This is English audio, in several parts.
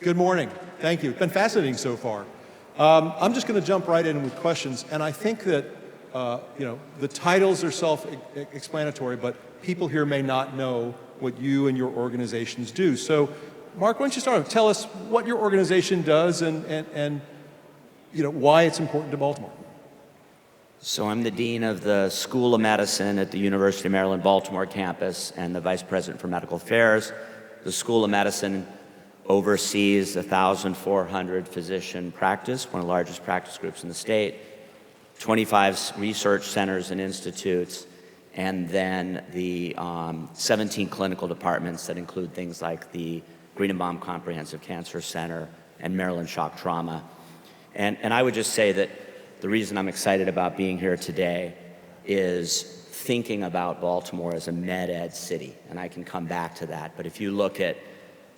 Good morning. Thank you. It's been fascinating so far. I'm just going to jump right in with questions, and I think that the titles are self-explanatory, but people here may not know what you and your organizations do. So, Mark, why don't you start? Tell us what your organization does and why it's important to Baltimore. So I'm the Dean of the School of Medicine at the University of Maryland, Baltimore campus and the Vice President for Medical Affairs. The School of Medicine oversees 1,400 physician practice, one of the largest practice groups in the state, 25 research centers and institutes, and then the 17 clinical departments that include things like the Greenbaum Comprehensive Cancer Center and Maryland Shock Trauma. And I would just say that the reason I'm excited about being here today is thinking about Baltimore as a med ed city, and I can come back to that. But if you look at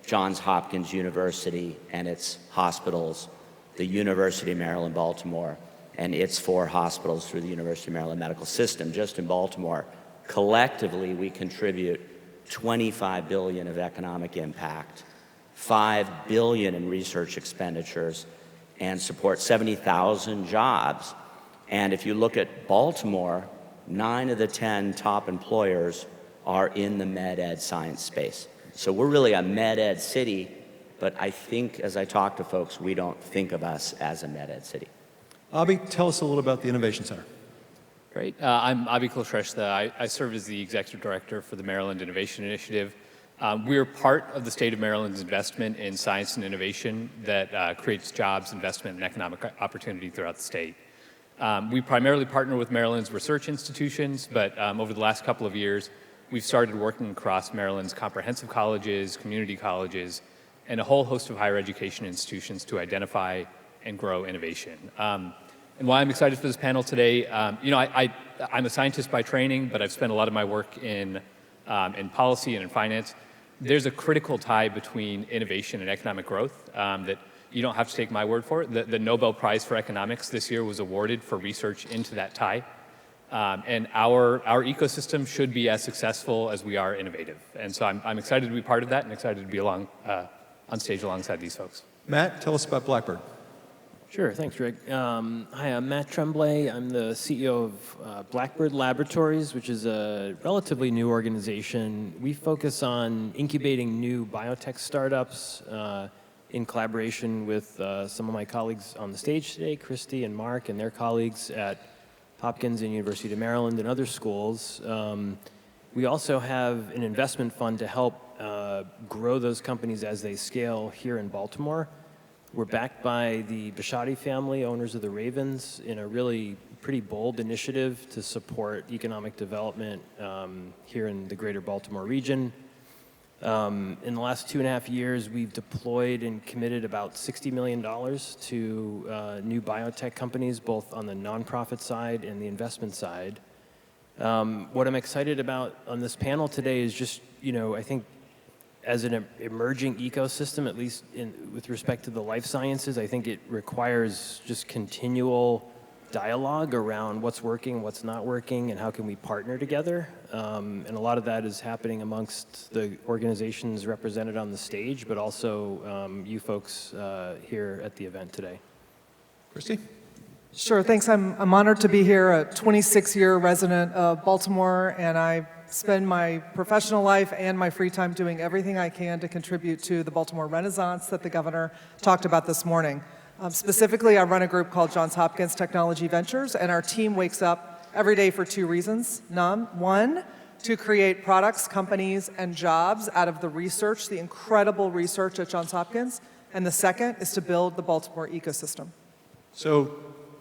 Johns Hopkins University and its hospitals, the University of Maryland, Baltimore, and its 4 hospitals through the University of Maryland Medical System, just in Baltimore, collectively we contribute $25 billion of economic impact, $5 billion in research expenditures, and support 70,000 jobs. And if you look at Baltimore, 9 of the 10 top employers are in the med ed science space. So we're really a med ed city, but I think as I talk to folks, we don't think of us as a med ed city. Abhi, tell us a little about the Innovation Center. Great. I'm Abhi Kulshrestha. I serve as the Executive Director for the Maryland Innovation Initiative. We're part of the state of Maryland's investment in science and innovation that creates jobs, investment, and economic opportunity throughout the state. We primarily partner with Maryland's research institutions, but over the last couple of years, we've started working across Maryland's comprehensive colleges, community colleges, and a whole host of higher education institutions to identify and grow innovation. And why I'm excited for this panel today, I'm a scientist by training, but I've spent a lot of my work in policy and in finance. There's a critical tie between innovation and economic growth that you don't have to take my word for it. The Nobel Prize for Economics this year was awarded for research into that tie. And our ecosystem should be as successful as we are innovative. And so I'm excited to be part of that and excited to be on stage alongside these folks. Matt, tell us about Blackbird. Sure, thanks, Rick. Hi, I'm Matt Tremblay. I'm the CEO of Blackbird Laboratories, which is a relatively new organization. We focus on incubating new biotech startups in collaboration with some of my colleagues on the stage today, Christy and Mark and their colleagues at Hopkins and University of Maryland and other schools. We also have an investment fund to help grow those companies as they scale here in Baltimore. We're backed by the Bishotti family, owners of the Ravens, in a really pretty bold initiative to support economic development here in the greater Baltimore region. In the last 2.5 years, we've deployed and committed about $60 million to new biotech companies, both on the nonprofit side and the investment side. What I'm excited about on this panel today is just, I think as an emerging ecosystem, at least with respect to the life sciences, I think it requires just continual dialogue around what's working, what's not working, and how can we partner together. And a lot of that is happening amongst the organizations represented on the stage, but also you folks here at the event today. Christy? Sure, thanks. I'm honored to be here, a 26-year resident of Baltimore, and I spend my professional life and my free time doing everything I can to contribute to the Baltimore Renaissance that the governor talked about this morning. Specifically, I run a group called Johns Hopkins Technology Ventures, and our team wakes up every day for 2 reasons. One, to create products, companies, and jobs out of the research, the incredible research at Johns Hopkins, and the second is to build the Baltimore ecosystem. So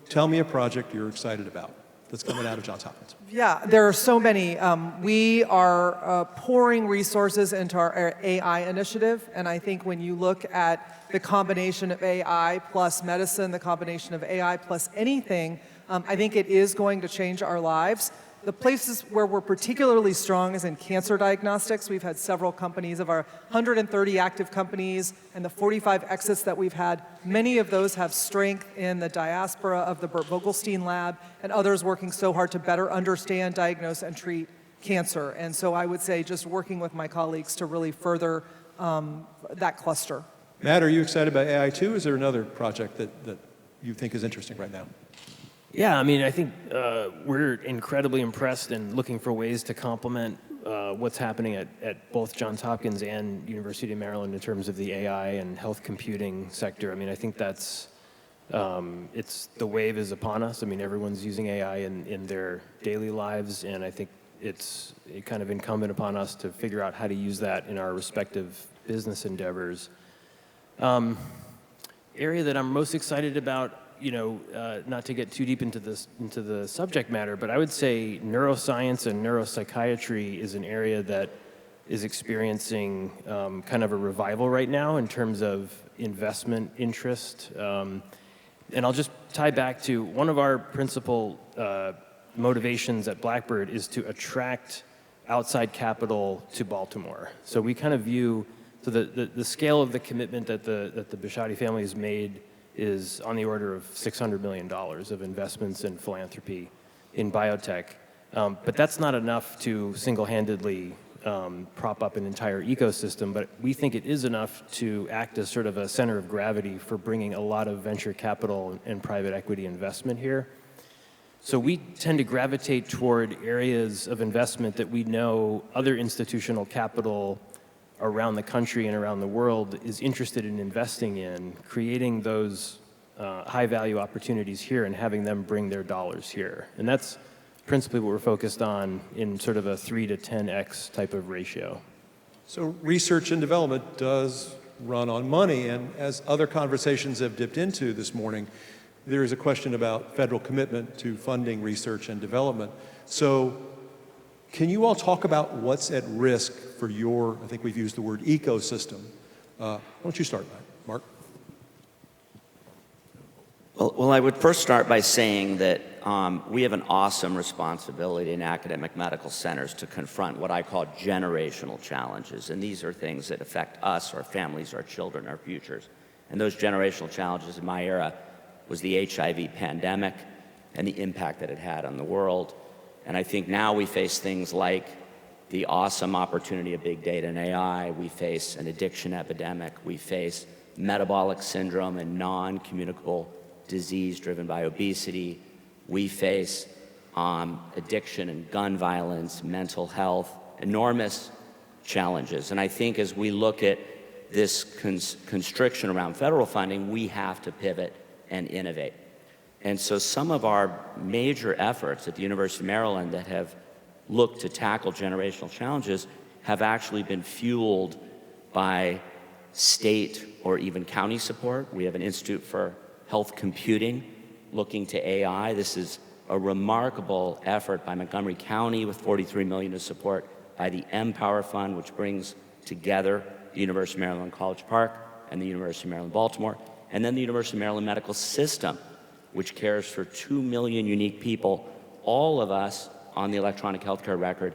tell me a project you're excited about that's coming out of Johns Hopkins. Yeah, there are so many. We are pouring resources into our AI initiative, and I think when you look at the combination of AI plus medicine, the combination of AI plus anything, I think it is going to change our lives. The places where we're particularly strong is in cancer diagnostics. We've had several companies. Of our 130 active companies and the 45 exits that we've had, many of those have strength in the diaspora of the Burt Vogelstein lab and others working so hard to better understand, diagnose, and treat cancer. And so I would say just working with my colleagues to really further that cluster. Matt, are you excited about AI too? Is there another project that you think is interesting right now? Yeah, I mean, I think we're incredibly impressed and looking for ways to complement what's happening at both Johns Hopkins and University of Maryland in terms of the AI and health computing sector. I mean, I think that's, the wave is upon us. I mean, everyone's using AI in their daily lives, and I think it's kind of incumbent upon us to figure out how to use that in our respective business endeavors. Area that I'm most excited about, not to get too deep into the subject matter, but I would say neuroscience and neuropsychiatry is an area that is experiencing kind of a revival right now in terms of investment interest. And I'll just tie back to one of our principal motivations at Blackbird is to attract outside capital to Baltimore. So we kind of view the scale of the commitment that the Bisciotti family has made is on the order of $600 million of investments in philanthropy in biotech. But that's not enough to single-handedly prop up an entire ecosystem, but we think it is enough to act as sort of a center of gravity for bringing a lot of venture capital and private equity investment here. So we tend to gravitate toward areas of investment that we know other institutional capital around the country and around the world is interested in investing in, creating those high-value opportunities here and having them bring their dollars here. And that's principally what we're focused on in sort of a 3 to 10x type of ratio. So research and development does run on money, and as other conversations have dipped into this morning, there is a question about federal commitment to funding research and development. So can you all talk about what's at risk for your, I think we've used the word ecosystem. Why don't you start, Mark? Well, I would first start by saying that we have an awesome responsibility in academic medical centers to confront what I call generational challenges. And these are things that affect us, our families, our children, our futures. And those generational challenges in my era was the HIV pandemic and the impact that it had on the world. And I think now we face things like the awesome opportunity of big data and AI. We face an addiction epidemic. We face metabolic syndrome and non-communicable disease driven by obesity. We face addiction and gun violence, mental health, enormous challenges. And I think as we look at this constriction around federal funding, we have to pivot and innovate. And so some of our major efforts at the University of Maryland that have looked to tackle generational challenges have actually been fueled by state or even county support. We have an Institute for Health Computing looking to AI. This is a remarkable effort by Montgomery County with $43 million to support, by the Empower Fund, which brings together the University of Maryland College Park and the University of Maryland Baltimore, and then the University of Maryland Medical System, which cares for 2 million unique people, all of us on the electronic healthcare record.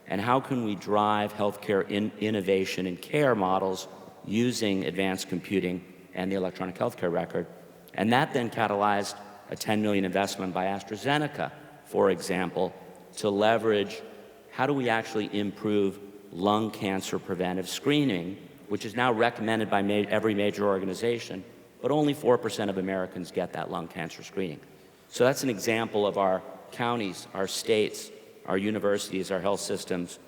And how can we drive healthcare innovation and care models using advanced computing and the electronic healthcare record? And that then catalyzed a $10 million investment by AstraZeneca, for example, to leverage how do we actually improve lung cancer preventive screening, which is now recommended by every major organization, but only 4% of Americans get that lung cancer screening. So that's an example of our counties, our states, our universities, our health systems,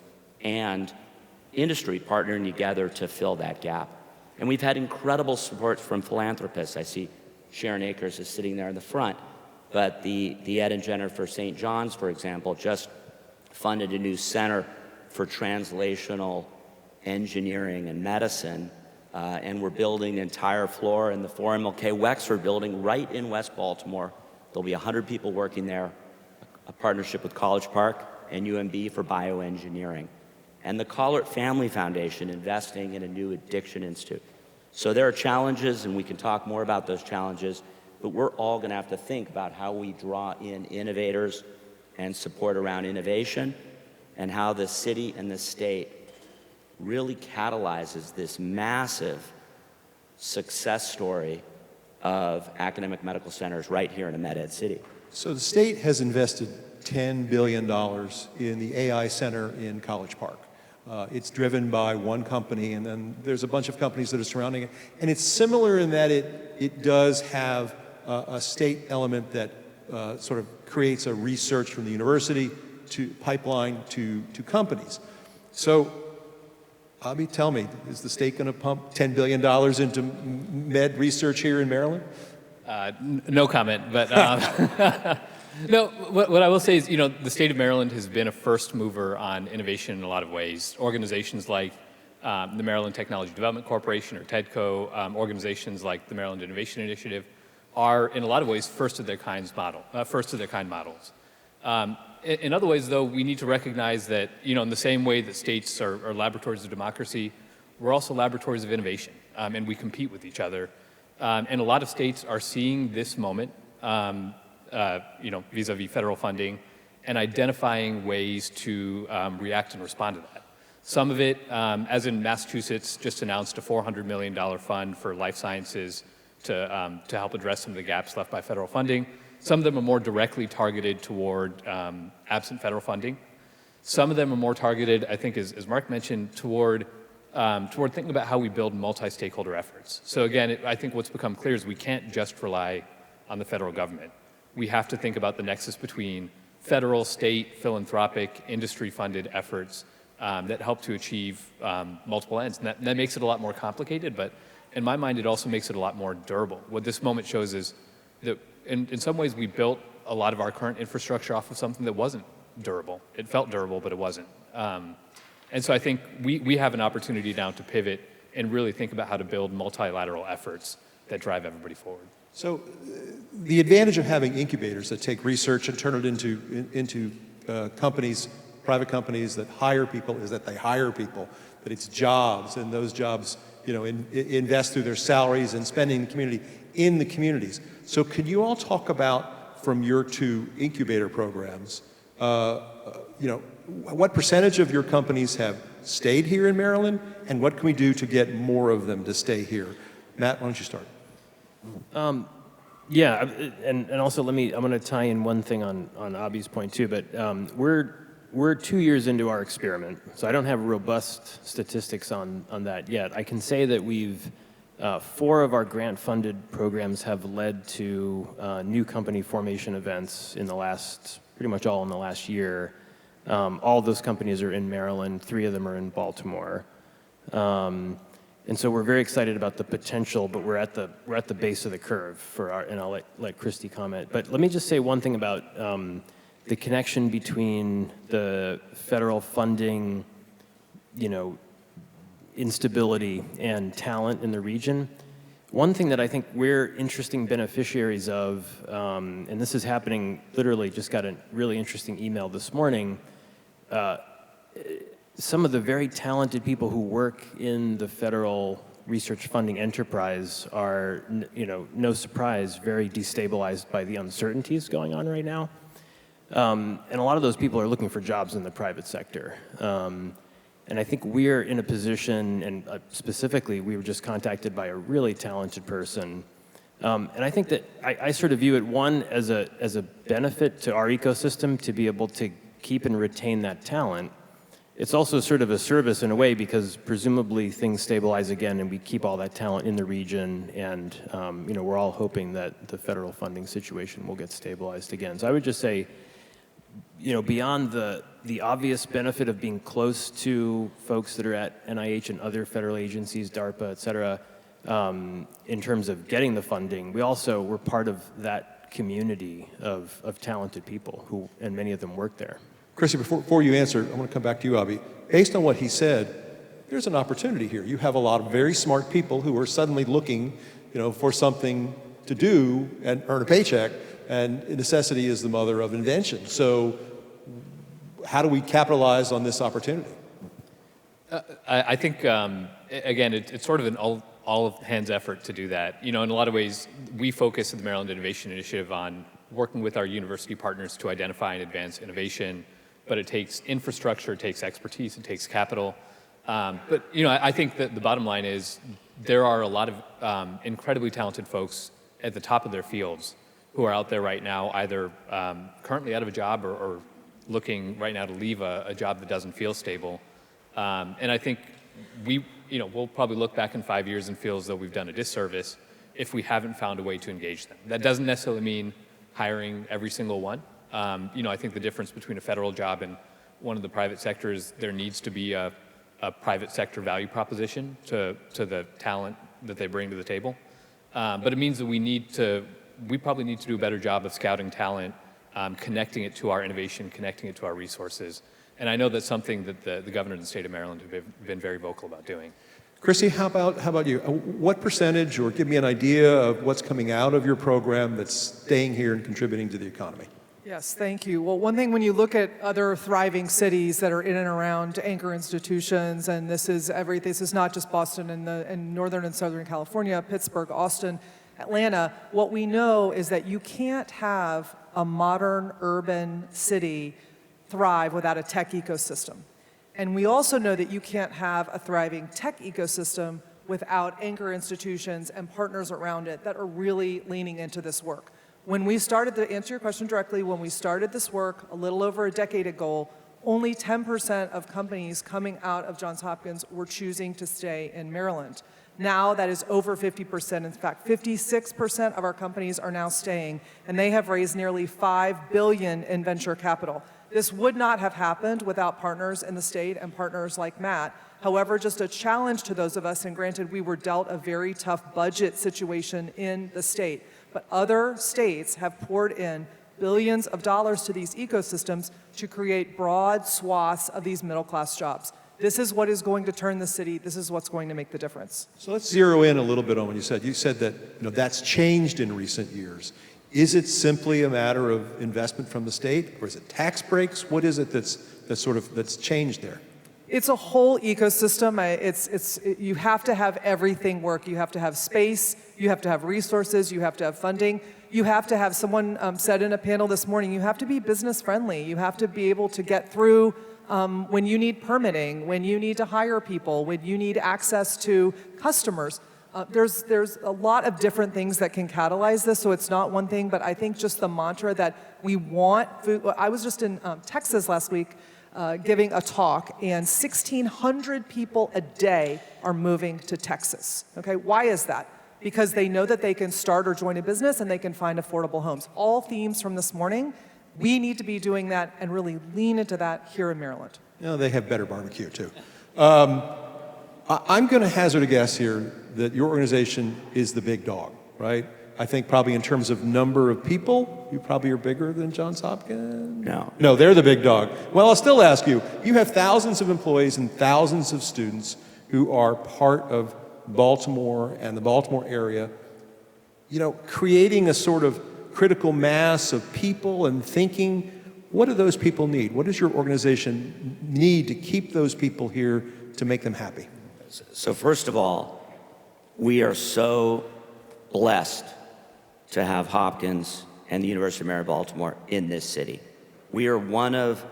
and industry partnering together to fill that gap. And we've had incredible support from philanthropists. I see Sharon Akers is sitting there in the front, but the Ed and Jennifer St. John's, for example, just funded a new center for translational engineering and medicine, and we're building an entire floor in the 4 MLK Wexford building right in West Baltimore. There'll be 100 people working there, a partnership with College Park and UMB for bioengineering. And the Collert Family Foundation investing in a new addiction institute. So there are challenges, and we can talk more about those challenges, but we're all going to have to think about how we draw in innovators and support around innovation, and how the city and the state really catalyzes this massive success story of academic medical centers right here in a med ed city. So the state has invested $10 billion in the AI Center in College Park. It's driven by one company, and then there's a bunch of companies that are surrounding it. And it's similar in that it does have a state element that sort of creates a research from the university to pipeline to companies. So, Abhi, tell me, is the state going to pump $10 billion into med research here in Maryland? No comment, but no. What I will say is, the state of Maryland has been a first mover on innovation in a lot of ways. Organizations like the Maryland Technology Development Corporation, or TEDCO, organizations like the Maryland Innovation Initiative, are in a lot of ways first of their kind models. In other ways, though, we need to recognize that, in the same way that states are laboratories of democracy, we're also laboratories of innovation, and we compete with each other. And a lot of states are seeing this moment, vis-a-vis federal funding, and identifying ways to react and respond to that. Some of it, as in Massachusetts, just announced a $400 million fund for life sciences to help address some of the gaps left by federal funding. Some of them are more directly targeted toward absent federal funding. Some of them are more targeted, I think, as Mark mentioned, toward thinking about how we build multi-stakeholder efforts. So again, I think what's become clear is we can't just rely on the federal government. We have to think about the nexus between federal, state, philanthropic, industry-funded efforts that help to achieve multiple ends. And that makes it a lot more complicated, but in my mind, it also makes it a lot more durable. What this moment shows is that in some ways, we built a lot of our current infrastructure off of something that wasn't durable. It felt durable, but it wasn't. And so I think we have an opportunity now to pivot and really think about how to build multilateral efforts that drive everybody forward. So the advantage of having incubators that take research and turn it into companies, private companies that hire people, is that they hire people, that it's jobs, and those jobs invest through their salaries and spending in the communities. So could you all talk about, from your two incubator programs, what percentage of your companies have stayed here in Maryland, and what can we do to get more of them to stay here? Matt, why don't you start? Yeah, and also I'm going to tie in one thing on Abhi's point too, but we're 2 years into our experiment, so I don't have robust statistics on that yet. I can say that we've 4 of our grant-funded programs have led to new company formation events pretty much all in the last year. All of those companies are in Maryland. 3 of them are in Baltimore. And so we're very excited about the potential, but we're at the base of the curve and I'll let Christy comment. But let me just say one thing about the connection between the federal funding, instability and talent in the region. One thing that I think we're interesting beneficiaries of, and this is happening literally, just got a really interesting email this morning. Some of the very talented people who work in the federal research funding enterprise are, no surprise, very destabilized by the uncertainties going on right now. And a lot of those people are looking for jobs in the private sector. And I think we're in a position, and specifically, we were just contacted by a really talented person. And I think that I sort of view it, one, as a benefit to our ecosystem to be able to keep and retain that talent. It's also sort of a service in a way, because presumably things stabilize again and we keep all that talent in the region, and we're all hoping that the federal funding situation will get stabilized again. So I would just say, beyond the obvious benefit of being close to folks that are at NIH and other federal agencies, DARPA, et cetera, in terms of getting the funding, we're part of that community of talented people and many of them work there. Chrissy, before you answer, I want to come back to you, Abhi. Based on what he said, there's an opportunity here. You have a lot of very smart people who are suddenly looking, for something to do and earn a paycheck, and necessity is the mother of invention. So how do we capitalize on this opportunity? I think, again, it's sort of an all-hands effort to do that. In a lot of ways, we focus at the Maryland Innovation Initiative on working with our university partners to identify and advance innovation, but it takes infrastructure, it takes expertise, it takes capital. But I think that the bottom line is there are a lot of incredibly talented folks at the top of their fields who are out there right now, either currently out of a job or looking right now to leave a job that doesn't feel stable. And I think we'll probably look back in 5 years and feel as though we've done a disservice if we haven't found a way to engage them. That doesn't necessarily mean hiring every single one. I think the difference between a federal job and one of the private sector is there needs to be a private sector value proposition to the talent that they bring to the table. But it means that we probably need to do a better job of scouting talent, connecting it to our innovation, connecting it to our resources. And I know that's something that the governor of the state of Maryland have been very vocal about doing. Chrissy, how about you? What percentage, or give me an idea of what's coming out of your program that's staying here and contributing to the economy? Yes, thank you. Well, one thing when you look at other thriving cities that are in and around anchor institutions, and this is not just Boston and Northern and Southern California, Pittsburgh, Austin, Atlanta, what we know is that you can't have a modern urban city thrive without a tech ecosystem. And we also know that you can't have a thriving tech ecosystem without anchor institutions and partners around it that are really leaning into this work. When we started, to answer your question directly, when we started this work a little over a decade ago, only 10% of companies coming out of Johns Hopkins were choosing to stay in Maryland. Now that is over 50%. In fact, 56% of our companies are now staying, and they have raised nearly $5 billion in venture capital. This would not have happened without partners in the state and partners like Matt. However, just a challenge to those of us, and granted we were dealt a very tough budget situation in the state, but other states have poured in billions of dollars to these ecosystems to create broad swaths of these middle-class jobs. This is what is going to turn the city. This is what's going to make the difference. So let's zero in a little bit on what you said. You said that that's changed in recent years. Is it simply a matter of investment from the state, or is it tax breaks? What is it that's changed there? It's a whole ecosystem. You have to have everything work. You have to have space. You have to have resources. You have to have funding. You have to have, someone said in a panel this morning, you have to be business friendly. You have to be able to get through when you need permitting, when you need to hire people, when you need access to customers. There's a lot of different things that can catalyze this, so it's not one thing, but I think just the mantra that we want food. I was just in Texas last week giving a talk, and 1,600 people a day are moving to Texas. Okay, why is that? Because they know that they can start or join a business and they can find affordable homes. All themes from this morning. We need to be doing that and really lean into that here in Maryland. They have better barbecue too. I'm going to hazard a guess here that your organization is the big dog, right? I think probably in terms of number of people, you probably are bigger than Johns Hopkins? No, they're the big dog. Well, I'll still ask you, you have thousands of employees and thousands of students who are part of Baltimore and the Baltimore area, creating a sort of critical mass of people and thinking. What do those people need? What does your organization need to keep those people here to make them happy? So first of all, we are so blessed to have Hopkins and the University of Maryland, Baltimore in this city. We are one of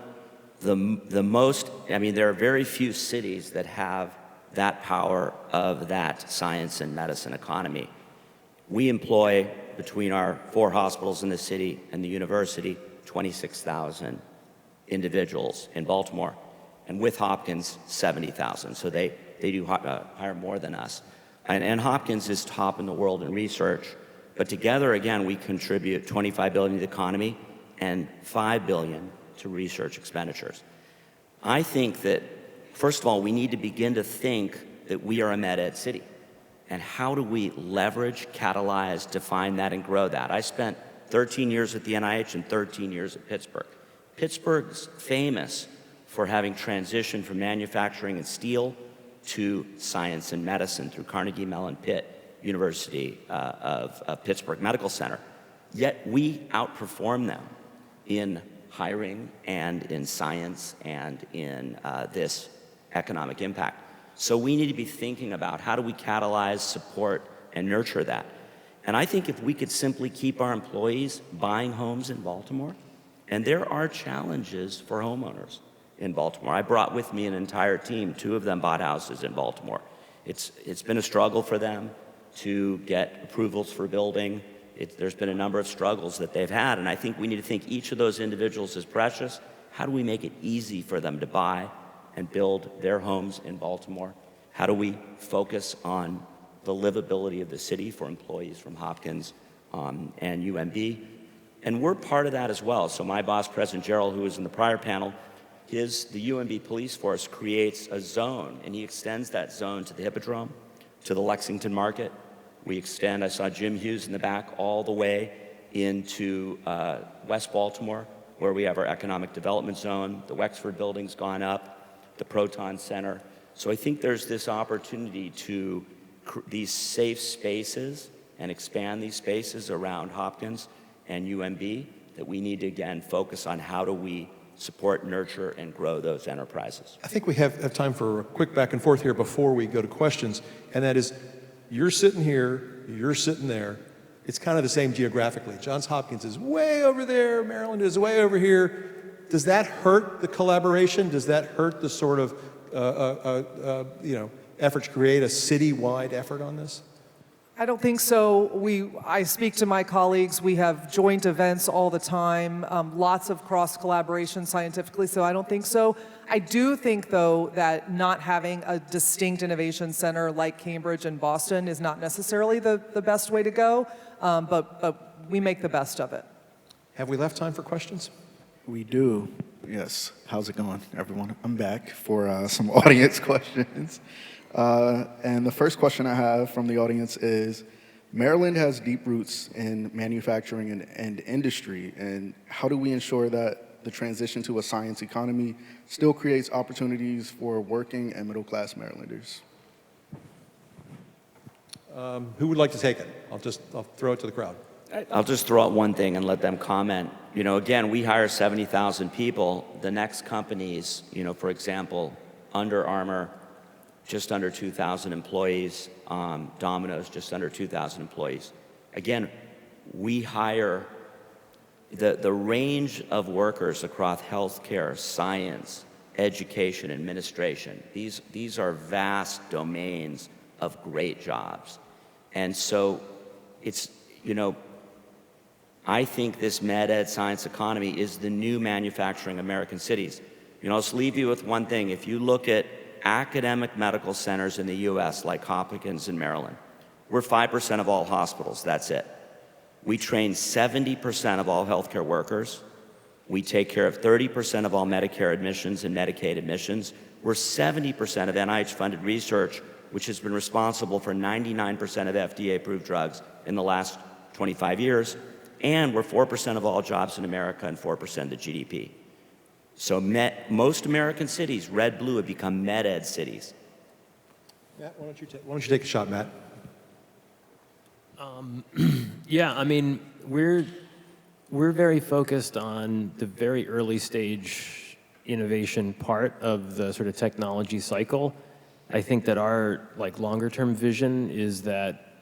the most, there are very few cities that have that power of that science and medicine economy. We employ, between our 4 hospitals in the city and the university, 26,000 individuals in Baltimore, and with Hopkins, 70,000. So they do hire more than us. And Hopkins is top in the world in research, but together, again, we contribute $25 billion to the economy and $5 billion to research expenditures. I think that, first of all, we need to begin to think that we are a med ed city. And how do we leverage, catalyze, define that, and grow that? I spent 13 years at the NIH and 13 years at Pittsburgh. Pittsburgh's famous for having transitioned from manufacturing and steel to science and medicine through Carnegie Mellon Pitt University of Pittsburgh Medical Center. Yet we outperform them in hiring and in science and in this economic impact. So we need to be thinking about how do we catalyze, support, and nurture that. And I think if we could simply keep our employees buying homes in Baltimore, and there are challenges for homeowners in Baltimore. I brought with me an entire team. 2 of them bought houses in Baltimore. It's been a struggle for them to get approvals for building. There's been a number of struggles that they've had, and I think we need to think each of those individuals is precious. How do we make it easy for them to buy and build their homes in Baltimore? How do we focus on the livability of the city for employees from Hopkins and UMB? And we're part of that as well. So my boss, President Gerald, who was in the prior panel, the UMB police force creates a zone, and he extends that zone to the Hippodrome, to the Lexington Market. We extend, I saw Jim Hughes in the back, all the way into West Baltimore, where we have our economic development zone. The Wexford building's gone up, the Proton Center. So I think there's this opportunity to these safe spaces and expand these spaces around Hopkins and UMB that we need to, again, focus on how do we support, nurture, and grow those enterprises. I think we have time for a quick back and forth here before we go to questions, and that is, you're sitting here, you're sitting there. It's kind of the same geographically. Johns Hopkins is way over there, Maryland is way over here. Does that hurt the collaboration? Does that hurt the sort of effort to create a citywide effort on this? I don't think so. I speak to my colleagues. We have joint events all the time, lots of cross-collaboration scientifically, so I don't think so. I do think, though, that not having a distinct innovation center like Cambridge and Boston is not necessarily the best way to go, but we make the best of it. Have we left time for questions? We do, yes. How's it going, everyone? I'm back for some audience questions. And the first question I have from the audience is, Maryland has deep roots in manufacturing and industry, and how do we ensure that the transition to a science economy still creates opportunities for working and middle-class Marylanders? Who would like to take it? I'll throw it to the crowd. I'll just throw out one thing and let them comment. Again, we hire 70,000 people. The next companies, for example, Under Armour, just under 2,000 employees, Domino's, just under 2,000 employees. Again, we hire the range of workers across healthcare, science, education, administration. These are vast domains of great jobs. And so it's, I think this med ed science economy is the new manufacturing American cities. I'll just leave you with one thing. If you look at academic medical centers in the US, like Hopkins in Maryland, we're 5% of all hospitals, that's it. We train 70% of all healthcare workers. We take care of 30% of all Medicare admissions and Medicaid admissions. We're 70% of NIH-funded research, which has been responsible for 99% of FDA-approved drugs in the last 25 years. And we're 4% of all jobs in America and 4% of the GDP. So most American cities, red, blue, have become med ed cities. Matt, why don't you take a shot, Matt? Yeah, I mean, we're very focused on the very early stage innovation part of the sort of technology cycle. I think that our longer term vision is that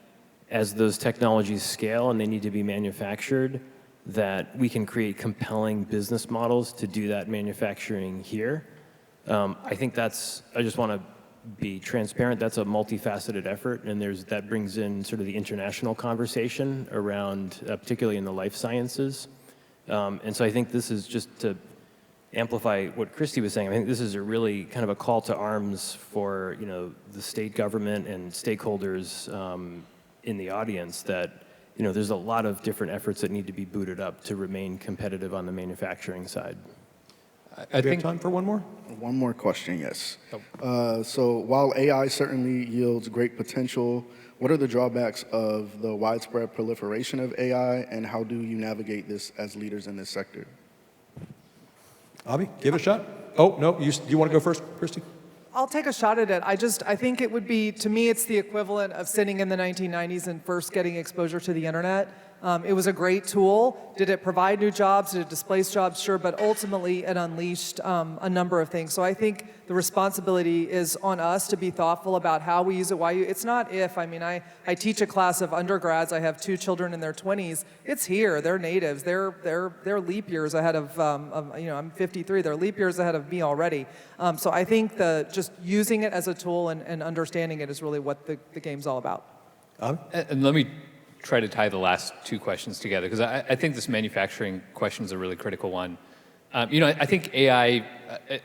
as those technologies scale and they need to be manufactured, that we can create compelling business models to do that manufacturing here. I think I just want to be transparent, that's a multifaceted effort, and that brings in sort of the international conversation around, particularly in the life sciences. And so I think this is just to amplify what Christy was saying. I think this is a really kind of a call to arms for the state government and stakeholders in the audience that there's a lot of different efforts that need to be booted up to remain competitive on the manufacturing side. I think time for one more? One more question, yes. So while AI certainly yields great potential, what are the drawbacks of the widespread proliferation of AI, and how do you navigate this as leaders in this sector? Abhi, give it a shot. Oh, no, do you want to go first, Christy? I'll take a shot at it. I think it would be, to me, it's the equivalent of sitting in the 1990s and first getting exposure to the internet. It was a great tool. Did it provide new jobs? Did it displace jobs? Sure, but ultimately it unleashed a number of things. So I think the responsibility is on us to be thoughtful about how we use it, why it's not if. I mean, I teach a class of undergrads. I have 2 children in their 20s. It's here. They're natives. They're leap years ahead of I'm 53. They're leap years ahead of me already. So I think just using it as a tool and understanding it is really what the game's all about. And let me try to tie the last 2 questions together, because I think this manufacturing question is a really critical one. I think AI,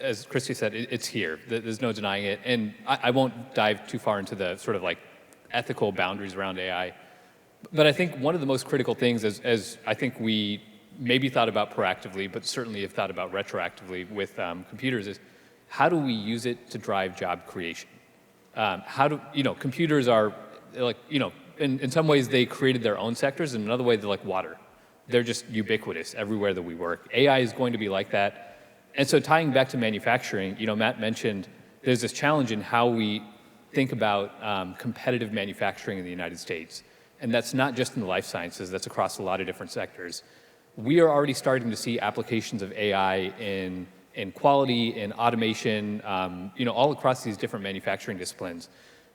as Christy said, it's here. There's no denying it. And I won't dive too far into the sort of like ethical boundaries around AI. But I think one of the most critical things, as I think we maybe thought about proactively, but certainly have thought about retroactively with computers, is how do we use it to drive job creation? Computers are like, in some ways they created their own sectors, and in another way they're like water. They're just ubiquitous everywhere that we work. AI is going to be like that. And so tying back to manufacturing, Matt mentioned there's this challenge in how we think about competitive manufacturing in the United States. And that's not just in the life sciences, that's across a lot of different sectors. We are already starting to see applications of AI in quality, in automation, all across these different manufacturing disciplines.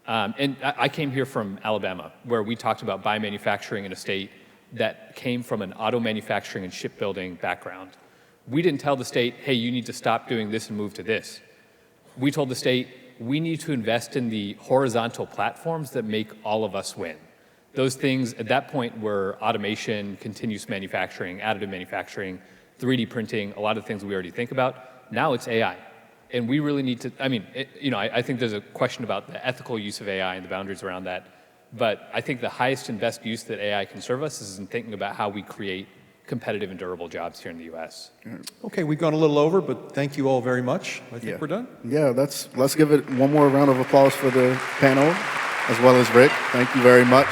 And I came here from Alabama, where we talked about biomanufacturing in a state that came from an auto manufacturing and shipbuilding background. We didn't tell the state, hey, you need to stop doing this and move to this. We told the state, we need to invest in the horizontal platforms that make all of us win. Those things at that point were automation, continuous manufacturing, additive manufacturing, 3D printing, a lot of things we already think about. Now it's AI. And we really need to, I think there's a question about the ethical use of AI and the boundaries around that. But I think the highest and best use that AI can serve us is in thinking about how we create competitive and durable jobs here in the U.S. Okay, we've gone a little over, but thank you all very much. I think we're done. Yeah, let's give it one more round of applause for the panel, as well as Rick. Thank you very much.